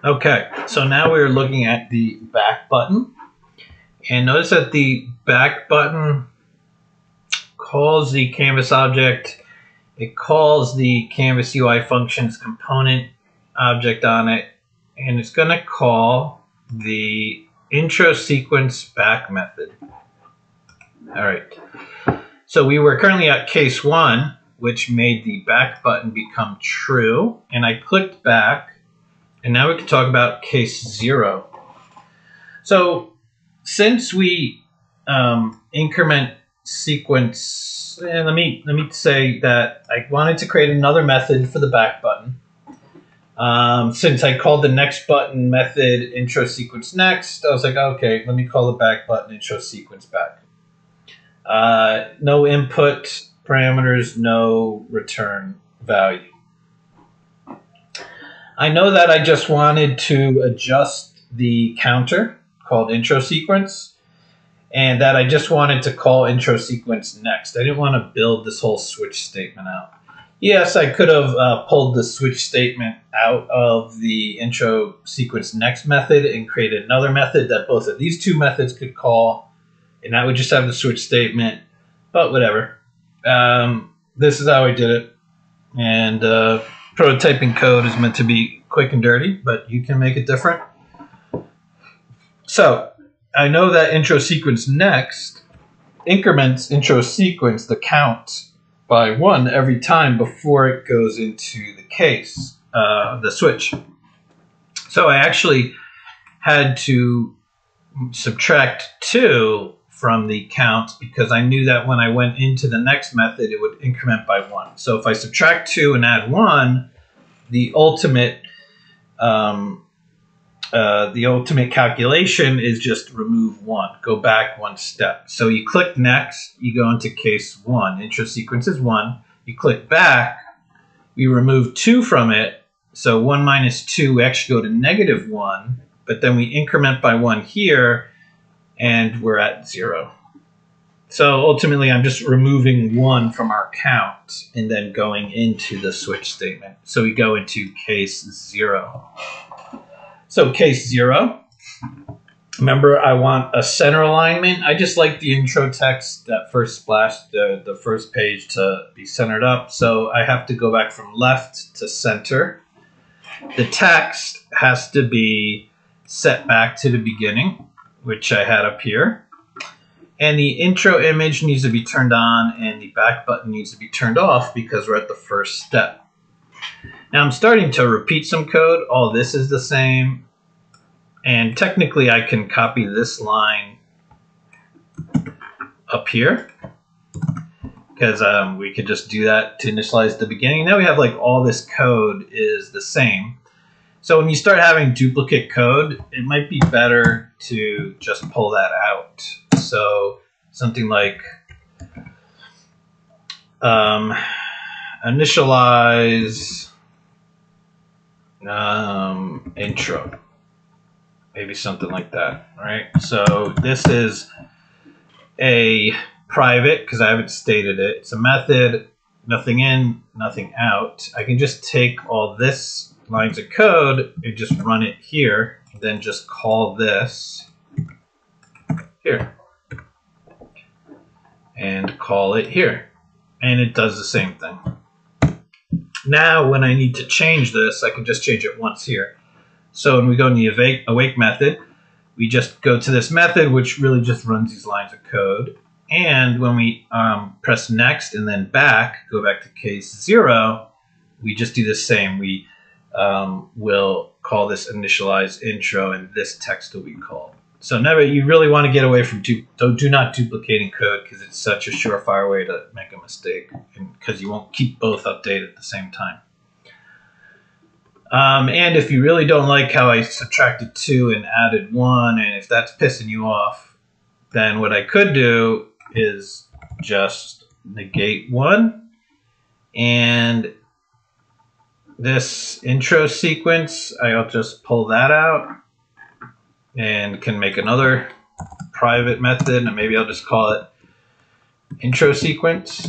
Okay, so now we're looking at the back button. And notice that the back button calls the canvas object. It calls the canvas UI functions component object on it. And it's going to call the intro sequence back method. All right. So we were currently at case 1, which made the back button become true. And I clicked back. And now we can talk about case 0. So since we increment sequence, and let me say that I wanted to create another method for the back button. Since I called the next button method intro sequence next, I was like, okay, let me call the back button intro sequence back. No input parameters, no return value. I know that I just wanted to adjust the counter called intro sequence, and that I just wanted to call intro sequence next. I didn't want to build this whole switch statement out. Yes, I could have pulled the switch statement out of the intro sequence next method and created another method that both of these two methods could call, and that would just have the switch statement, but whatever. This is how I did it, and prototyping code is meant to be quick and dirty, but you can make it different. So I know that intro sequence next increments intro sequence, the count, by 1 every time before it goes into the case, the switch. So I actually had to subtract 2 from the count because I knew that when I went into the next method, it would increment by 1. So if I subtract 2 and add 1, the ultimate calculation is just remove 1, go back 1 step. So you click next, you go into case 1, intro sequence is 1. You click back, we remove 2 from it. So 1 minus 2, we actually go to -1, but then we increment by 1 here, and we're at 0. So ultimately, I'm just removing 1 from our count and then going into the switch statement. So we go into case 0. So case 0, remember I want a center alignment. I just like the intro text, that first splash, the first page to be centered up. So I have to go back from left to center. The text has to be set back to the beginning, which I had up here. And the intro image needs to be turned on and the back button needs to be turned off because we're at the first step. Now I'm starting to repeat some code. All this is the same. And technically I can copy this line up here because we could just do that to initialize the beginning. Now we have like all this code is the same. So when you start having duplicate code, it might be better to just pull that out. So something like initialize intro, maybe something like that, right? So this is a private because I haven't stated it. It's a method, nothing in, nothing out. I can just take all this lines of code and just run it here, then just call this here and call it here, and it does the same thing. Now when I need to change this, I can just change it once here. So when we go in the awake method, we just go to this method, which really just runs these lines of code. And when we press next and then back, go back to case 0, we just do the same. We will call this initialize intro, and this text will be called. So never, you really want to get away from do not duplicating code because it's such a surefire way to make a mistake, because you won't keep both updated at the same time. And if you really don't like how I subtracted 2 and added 1, and if that's pissing you off, then what I could do is just negate 1, and this intro sequence, I'll just pull that out and can make another private method, and maybe I'll just call it intro sequence.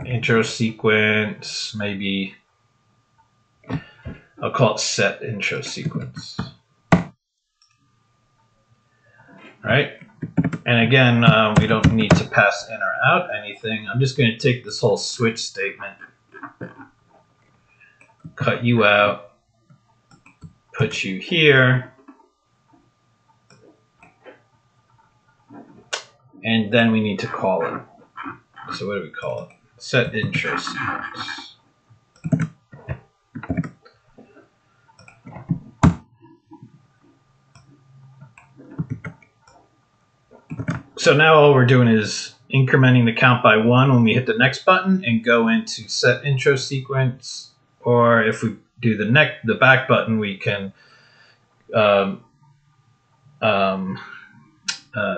intro sequence, maybe I'll call it set intro sequence. Right? And again, we don't need to pass in or out anything. I'm just going to take this whole switch statement, cut you out, put you here, and then we need to call it. So what do we call it? Set intro sequence. So now all we're doing is incrementing the count by 1 when we hit the next button and go into set intro sequence. Or if we do the back button, we can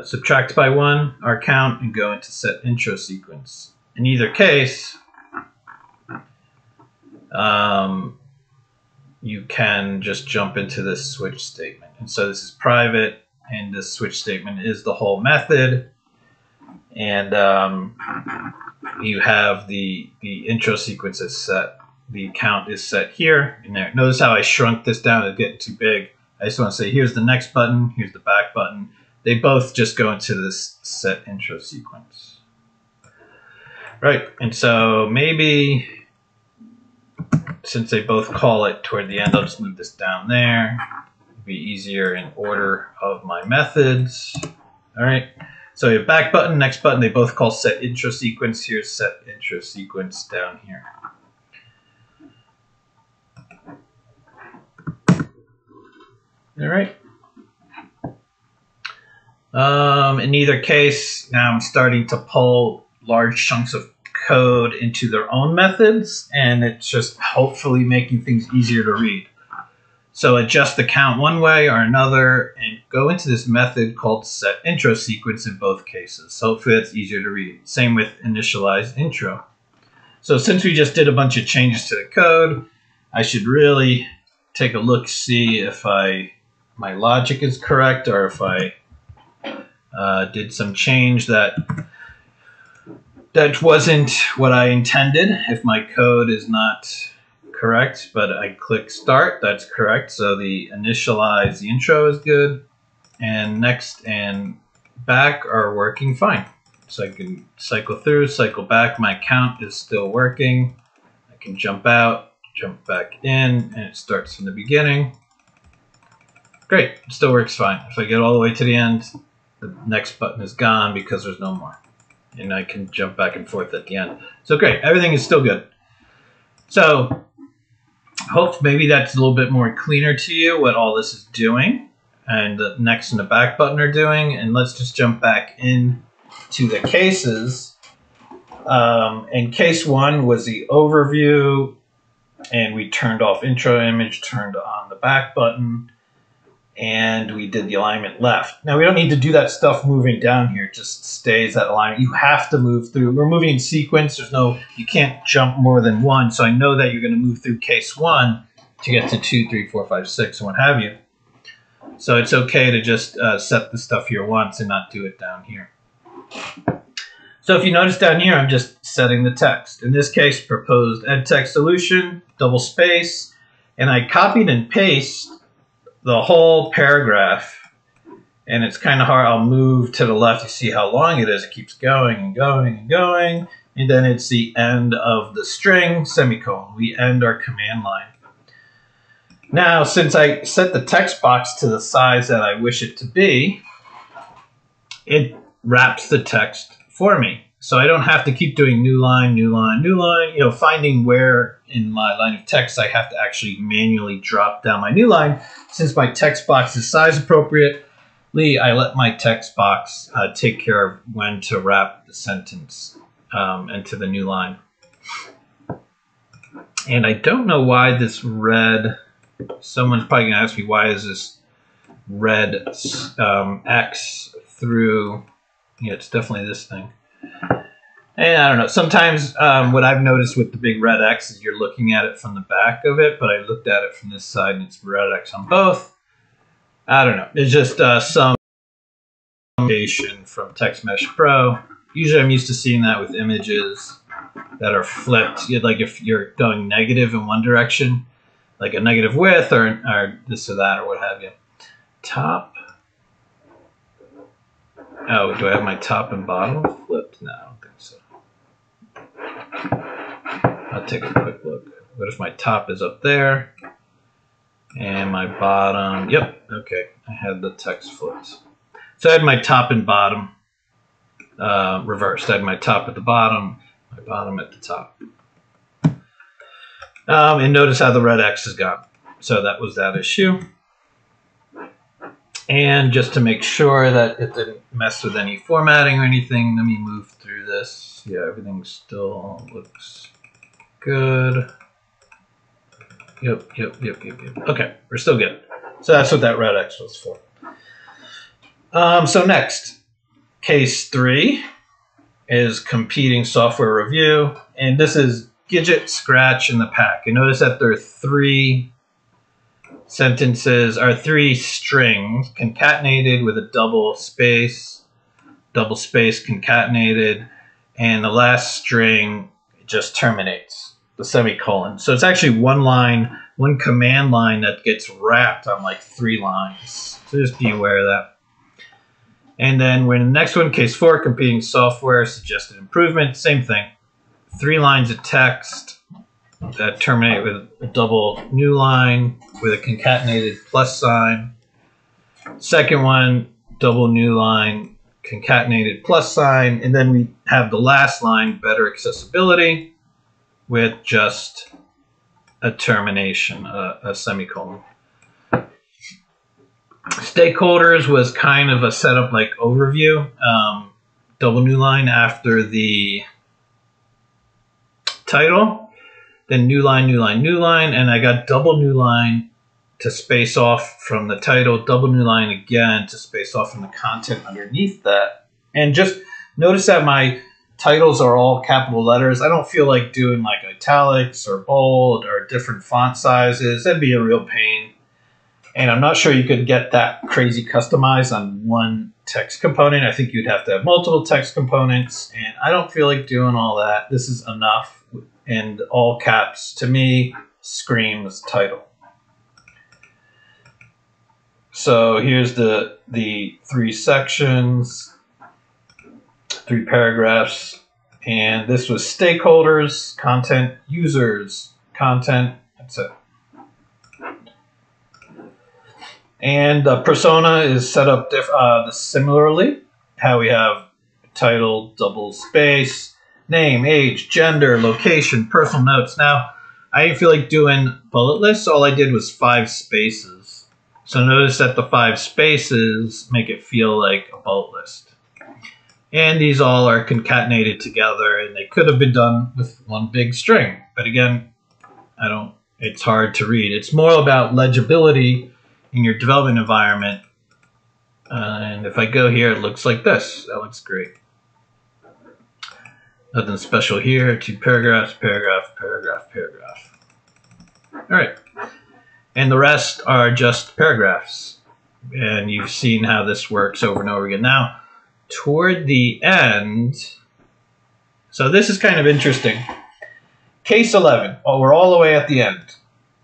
subtract by 1 our count and go into set intro sequence. In either case, you can just jump into this switch statement. And so this is private, and this switch statement is the whole method. And you have the intro sequence is set. The count is set here and there. Notice how I shrunk this down. It's getting too big. I just want to say here's the next button, here's the back button. They both just go into this set intro sequence. Right, and so maybe since they both call it toward the end, I'll just move this down there. It'll be easier in order of my methods. All right, so we have back button, next button, they both call set intro sequence. Here's set intro sequence down here. All right. In either case, now I'm starting to pull large chunks of code into their own methods, and it's just hopefully making things easier to read. So adjust the count one way or another and go into this method called set intro sequence in both cases. So hopefully that's easier to read. Same with initialize intro. So since we just did a bunch of changes to the code, I should really take a look, see if my logic is correct, or if I did some change that wasn't what I intended. If my code is not correct, but I click start, that's correct. So the initialize the intro is good, and next and back are working fine. So I can cycle through, cycle back. My count is still working. I can jump out, jump back in, and it starts from the beginning. Great, it still works fine. If I get all the way to the end, the next button is gone because there's no more. And I can jump back and forth at the end. So great, everything is still good. So hope maybe that's a little bit more cleaner to you what all this is doing and the next and the back button are doing. And let's just jump back in to the cases. And case 1 was the overview, and we turned off intro image, turned on the back button, and we did the alignment left. Now we don't need to do that stuff moving down here. It just stays that alignment. You have to move through. We're moving in sequence. You can't jump more than 1. So I know that you're going to move through case 1 to get to 2, 3, 4, 5, 6, and what have you. So it's okay to just set the stuff here once and not do it down here. So if you notice down here, I'm just setting the text. In this case, proposed edTech solution, double space, and I copied and pasted the whole paragraph, and it's kind of hard. I'll move to the left. You see how long it is. It keeps going and going and going, and then it's the end of the string, semicolon. We end our command line. Now, since I set the text box to the size that I wish it to be, it wraps the text for me. So I don't have to keep doing new line, new line, new line, finding where in my line of text I have to actually manually drop down my new line. Since my text box is size appropriately, I let my text box take care of when to wrap the sentence into the new line. And I don't know why this red, someone's probably gonna ask me, why is this red X through, it's definitely this thing. And I don't know, sometimes what I've noticed with the big red X is you're looking at it from the back of it, but I looked at it from this side and it's red X on both. I don't know, it's just some from TextMesh Pro. Usually I'm used to seeing that with images. that are flipped. Like if you're going negative in one direction, like a negative width or this or that or what have you. Top. Oh, do I have my top and bottom flipped? No, I don't think so. I'll take a quick look. What if my top is up there and my bottom? Yep, okay. I had the text flipped. So I had my top and bottom reversed. I had my top at the bottom, my bottom at the top. And notice how the red X is gone. So that was that issue. And just to make sure that it didn't mess with any formatting or anything, let me move through this. Yeah, everything still looks good. Yep. Okay, we're still good. So that's what that red X was for. So next, case 3 is competing software review. And this is Gidget, Scratch, and the Pack. You notice that there are 3 sentences, or 3 strings concatenated with a double space concatenated, and the last string just terminates, the semicolon. So it's actually one line, one command line that gets wrapped on like 3 lines. So just be aware of that. And then when the next one, case 4, competing software, suggested improvement, same thing. 3 lines of text that terminate with a double new line with a concatenated plus sign. Second one, double new line, concatenated plus sign. And then we have the last line, better accessibility, with just a termination, a semicolon. Stakeholders was kind of a setup like overview. Double new line after the title. Then new line, and I got double new line to space off from the title, double new line again to space off from the content underneath that. And just notice that my titles are all capital letters. I don't feel like doing like italics or bold or different font sizes. That'd be a real pain. And I'm not sure you could get that crazy customized on one text component. I think you'd have to have multiple text components, and I don't feel like doing all that. This is enough. And all caps, to me, screams title. So here's the 3 sections, 3 paragraphs, and this was stakeholders, content, users, content, that's it. And the persona is set up similarly, how we have title, double space, name, age, gender, location, personal notes. Now, I didn't feel like doing bullet lists. All I did was 5 spaces. So notice that the 5 spaces make it feel like a bullet list. And these all are concatenated together, and they could have been done with one big string. But again, it's hard to read. It's more about legibility in your development environment. And if I go here, it looks like this. That looks great. Nothing special here. 2 paragraphs, paragraph. All right. And the rest are just paragraphs. And you've seen how this works over and over again. Now, toward the end, so this is kind of interesting. Case 11. Well, we're all the way at the end.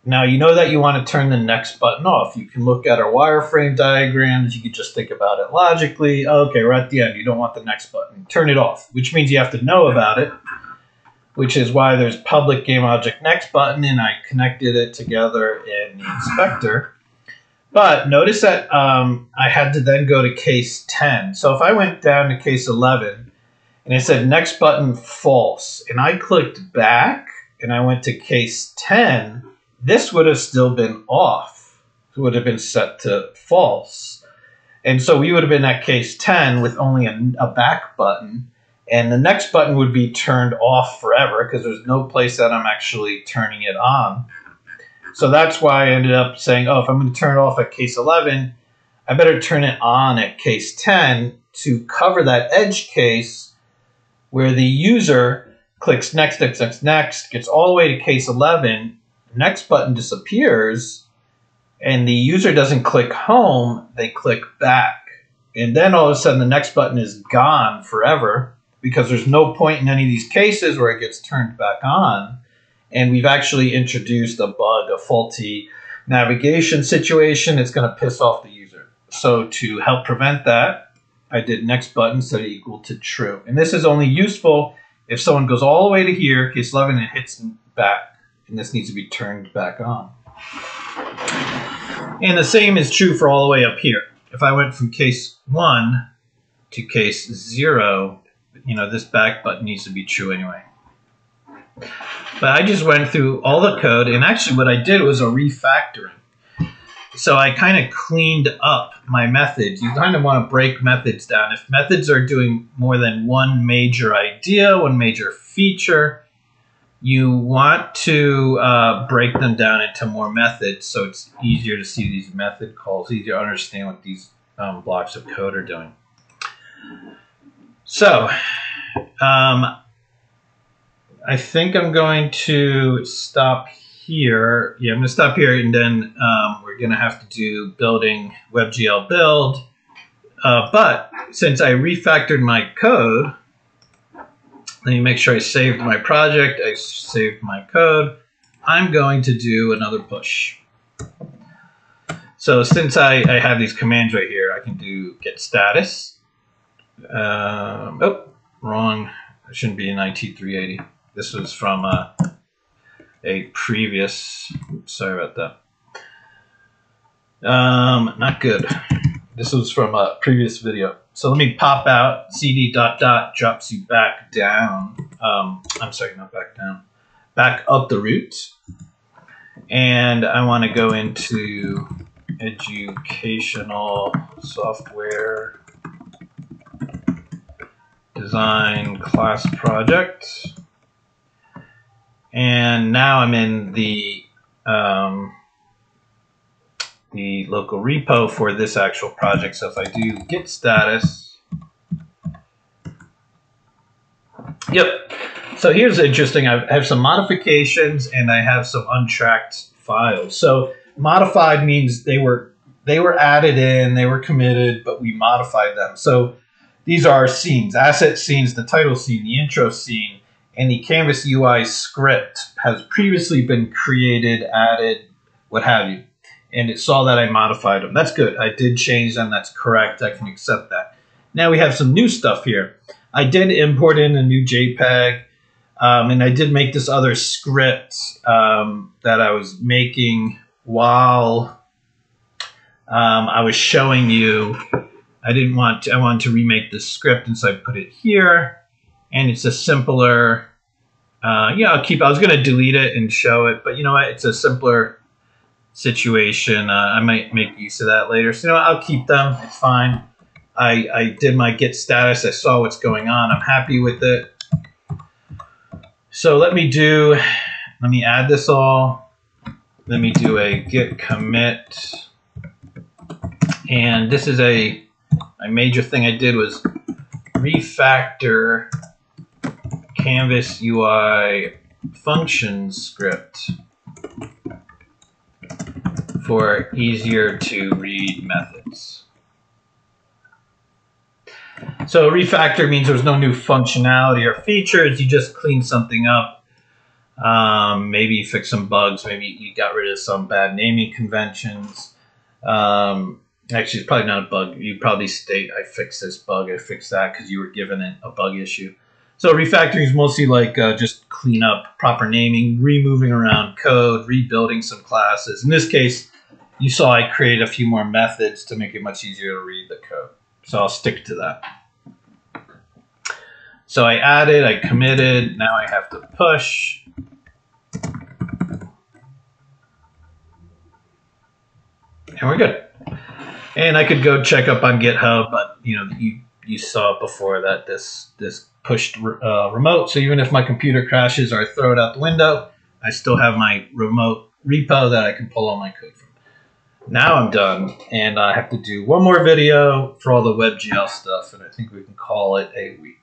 Now, you know that you want to turn the next button off. You can look at our wireframe diagrams. You can just think about it logically. Okay, we're at the end. You don't want the next button. Turn it off, which means you have to know about it, which is why there's public game object next button, and I connected it together in the inspector. But notice that I had to then go to case 10. So if I went down to case 11, and it said next button false, and I clicked back, and I went to case 10, this would have still been off. It would have been set to false. And so we would have been at case 10 with only a back button. And the next button would be turned off forever because there's no place that I'm actually turning it on. So that's why I ended up saying, oh, if I'm going to turn it off at case 11, I better turn it on at case 10 to cover that edge case where the user clicks next, gets all the way to case 11, next button disappears, and the user doesn't click home, they click back. And then all of a sudden the next button is gone forever. because there's no point in any of these cases where it gets turned back on. And we've actually introduced a bug, a faulty navigation situation. It's going to piss off the user. So to help prevent that, I did next button set equal to true. And this is only useful if someone goes all the way to here, case 11, and hits back. And this needs to be turned back on. And the same is true for all the way up here. If I went from case 1 to case 0, this back button needs to be true anyway. But I just went through all the code, and actually what I did was a refactoring. So I kind of cleaned up my methods. You kind of want to break methods down. If methods are doing more than one major idea, one major feature, you want to break them down into more methods so it's easier to see these method calls, easier to understand what these blocks of code are doing. So I think I'm going to stop here. Yeah, I'm going to stop here, and then we're going to have to do building WebGL build. But since I refactored my code, let me make sure I saved my project. I saved my code. I'm going to do another push. So since I have these commands right here, I can do get status. Oh, wrong. It shouldn't be an IT380. This was from a previous, oops, sorry about that. Not good. This was from a previous video. So let me pop out, cd ... drops you back down. I'm sorry, not back down. Back up the root. And I want to go into educational software design class project. And now I'm in the local repo for this actual project. So if I do git status, yep. So here's interesting. I have some modifications and I have some untracked files. So modified means they were added in, they were committed, but we modified them. So these are scenes, asset scenes, the title scene, the intro scene, and the Canvas UI script has previously been created, added, what have you. And it saw that I modified them. That's good. I did change them. That's correct. I can accept that. Now we have some new stuff here. I did import in a new JPEG, and I did make this other script that I was making while I was showing you. I wanted to remake this script, and so I put it here. And it's a simpler, I was going to delete it and show it, but you know what? It's a simpler situation. I might make use of that later. So, I'll keep them. It's fine. I did my git status. I saw what's going on. I'm happy with it. So let me add this all. Let me do a git commit. And this is a major thing I did was refactor Canvas UI function script for easier to read methods. So refactor means there's no new functionality or features. You just clean something up. Maybe you fix some bugs. Maybe you got rid of some bad naming conventions. Actually, it's probably not a bug. You probably state, I fixed this bug, I fixed that, because you were given it a bug issue. So refactoring is mostly like just clean up, proper naming, removing around code, rebuilding some classes. In this case, you saw I created a few more methods to make it much easier to read the code. So I'll stick to that. So I added, I committed, now I have to push. And we're good. And I could go check up on GitHub, but you saw before that this pushed remote. So even if my computer crashes or I throw it out the window, I still have my remote repo that I can pull all my code from. Now I'm done, and I have to do one more video for all the WebGL stuff, and I think we can call it a week.